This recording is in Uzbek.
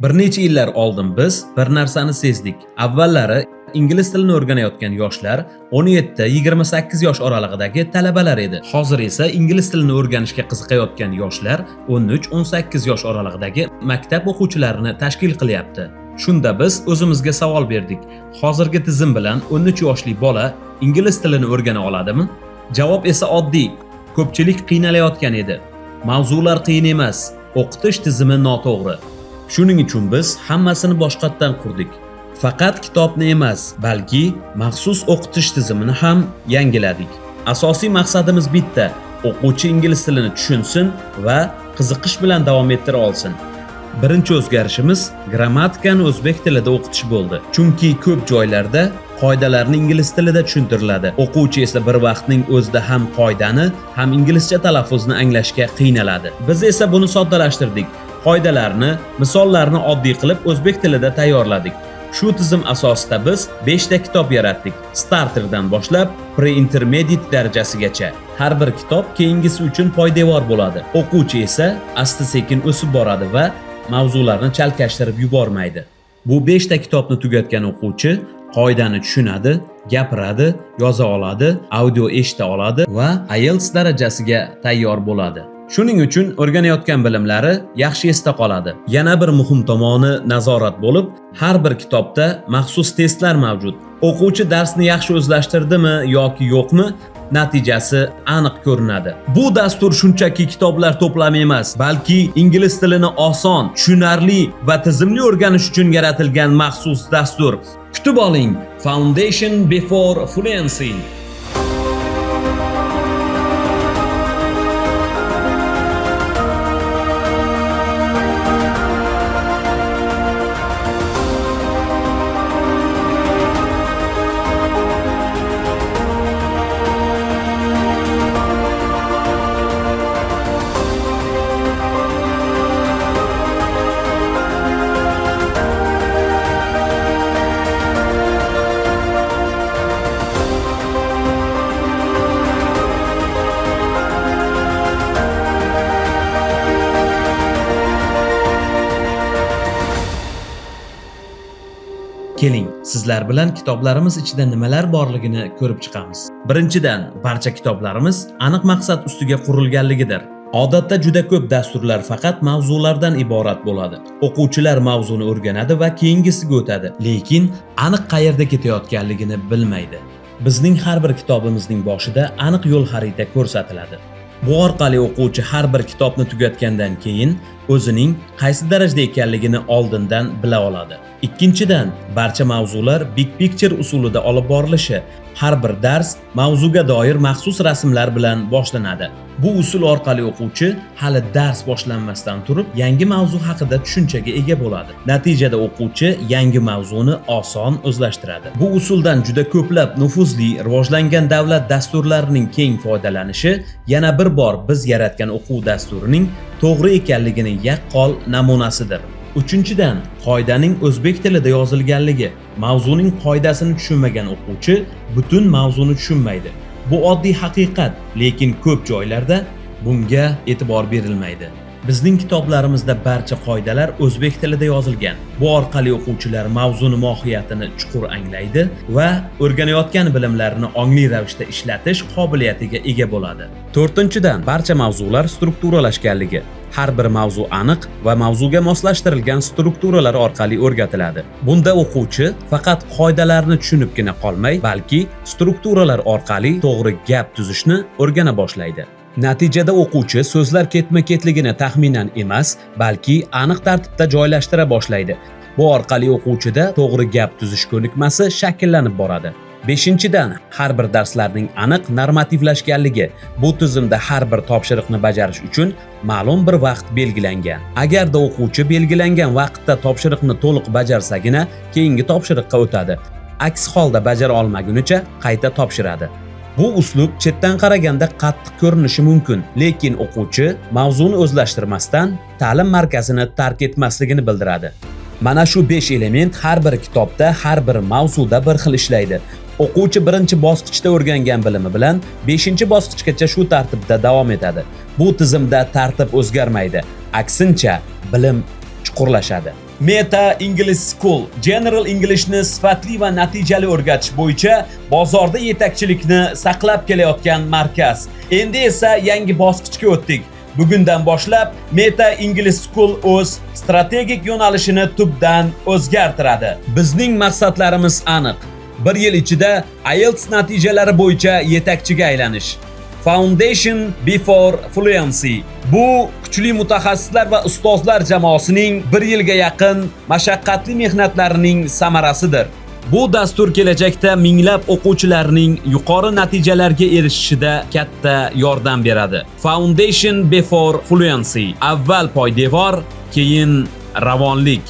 Bir necha yillar oldin biz bir narsani sezdik. Avvallari ingliz tilini o'rganayotgan yoshlar 17-28 yosh oralig'idagi talabalar edi. Hozir esa ingliz tilini o'rganishga qiziqayotgan yoshlar 13-18 yosh oralig'idagi maktab o'quvchilarini tashkil qilyapti. Shunda biz o'zimizga savol berdik. Hozirgi tizim bilan 13 yoshli bola ingliz tilini o'rgana oladimi? Javob esa oddiy. Ko'pchilik qiynalayotgan edi. Mavzular qiyin emas, o'qitish tizimi noto'g'ri. Shuning uchun biz hammasini boshqatdan qurdik. Faqat kitobni emas, balki maxsus o'qitish tizimini ham yangiladik. Asosiy maqsadimiz bitta: o'quvchi ingliz tilini tushunsin va qiziqish bilan davom ettira olsin. Birinchi o'zgarishimiz grammatikani o'zbek tilida o'qitish bo'ldi. Chunki ko'p joylarda qoidalarni ingliz tilida tushuntiriladi. O'quvchi esa bir vaqtning o'zida ham qoidani, ham inglizcha talaffuzni anglashga qiynaladi. Biz esa buni soddalashtirdik. Qoidalarni, misollarni oddiy qilib o'zbek tilida tayyorladik. Shu tizim asosida biz 5 ta kitob yaratdik. Starterdan boshlab pre-intermediate darajasigacha. Har bir kitob keyingisi uchun poydevor bo'ladi. O'quvchi esa asta-sekin o'sib boradi va mavzularni chalkashtirib yubormaydi. Bu 5 ta kitobni tugatgan o'quvchi qoidani tushunadi, gapiradi, yoza oladi, audio eshita oladi va IELTS darajasiga tayyor bo'ladi. Shuning uchun o'rganayotgan bilimlari yaxshi esda qoladi. Yana bir muhim tomoni nazorat bo'lib, har bir kitobda maxsus testlar mavjud. O'quvchi darsni yaxshi o'zlashtirdimi yoki yo'qmi, natijasi aniq ko'rinadi. Bu dastur shunchaki kitoblar to'plami emas, balki ingliz tilini oson, tushunarli va tizimli o'rganish uchun yaratilgan maxsus dastur. Kutib oling, Foundation Before Fluency. Keling, sizlar bilan kitoblarimiz ichida nimalar borligini ko'rib chiqamiz. Birinchidan, barcha kitoblarimiz aniq maqsad ustiga qurilganligidir. Odatda juda ko'p dasturlar faqat mavzulardan iborat bo'ladi. O'quvchilar mavzuni o'rganadi va keyingisiga o'tadi, lekin aniq qayerda ketayotganligini bilmaydi. Bizning har bir kitobimizning boshida aniq yo'l xarita ko'rsatiladi. Bu orqali o'quvchi har bir kitobni tugatgandan keyin o'zining qaysi darajada ekanligini oldindan bila oladi. Ikkinchidan, barcha mavzular big picture usulida olib borilishi. Har bir dars mavzuga doir maxsus rasmlar bilan boshlanadi. Bu usul orqali o'quvchi hali dars boshlanmasdan turib yangi mavzu haqida tushunchaga ega bo'ladi. Natijada o'quvchi yangi mavzuni oson o'zlashtiradi. Bu usuldan juda ko'plab nufuzli, rivojlangan davlat dasturlarining keng foydalanishi yana bir bor biz yaratgan o'quv dasturining to'g'ri ekanligining yaqqol namunasidir. Uchinchidan, qoidaning o'zbek tilida yozilganligi. Mavzuning qoidasini tushunmagan o'quvchi butun mavzuni tushunmaydi. Bu oddiy haqiqat, lekin ko'p joylarda bunga e'tibor berilmaydi. Bizning kitoblarimizda barcha qoidalar o'zbek tilida yozilgan. Bu orqali o'quvchilar mavzuni mohiyatini chuqur anglaydi va o'rganayotgan bilimlarini ongli ravishda ishlatish qobiliyatiga ega bo'ladi. To'rtinchidan, barcha mavzular strukturalashganligi. Har bir mavzu aniq va mavzuga moslashtirilgan strukturalar orqali o'rgatiladi. Bunda o'quvchi faqat qoidalarni tushunibgina qolmay, balki strukturalar orqali to'g'ri gap tuzishni o'rgana boshlaydi. Natijada o'quvchi so'zlar ketma-ketligini taxminan emas, balki aniq tartibda joylashtira boshlaydi. Bu orqali o'quvchida to'g'ri gap tuzish ko'nikmasi shakllanib boradi. Beshinchidan, har bir darslarning aniq normativlashganligi. Bu tizimda har bir topshiriqni bajarish uchun ma'lum bir vaqt belgilangan. Agarda o'quvchi belgilangan vaqtda topshiriqni to'liq bajarsagina keyingi topshiriqqa o'tadi. Aks holda bajara olmagunicha qayta topshiradi. Bu uslub chetdan qaraganda qattiq ko'rinishi mumkin, lekin o'quvchi mavzuni o'zlashtirmasdan ta'lim markazini tark etmasligini bildiradi. Mana shu 5 element har bir kitobda, har bir mavzuda bir xil ishlaydi. O'quvchi birinchi bosqichda o'rgangan bilimi bilan 5-bosqichgacha shu tartibda davom etadi. Bu tizimda tartib o'zgarmaydi. Aksincha, bilim chuqurlashadi. Meta English School General Englishni sifatli va natijali o'rgatish bo'yicha bozorda yetakchilikni saqlab kelayotgan markaz. Endi esa yangi bosqichga o'tdik. Bugundan boshlab Meta English School o'z strategik yo'nalishini tubdan o'zgartiradi. Bizning maqsadlarimiz aniq. 1 yil ichida IELTS natijalari bo'yicha yetakchiga aylanish. Foundation before fluency. Bu kuchli mutaxassislar va ustozlar jamoasining 1 yilga yaqin mashaqqatli mehnatlarining samarasidir. Bu dastur kelajakda minglab o'quvchilarning yuqori natijalarga erishishida katta yordam beradi. Foundation before fluency. Avval poydevor, keyin ravonlik.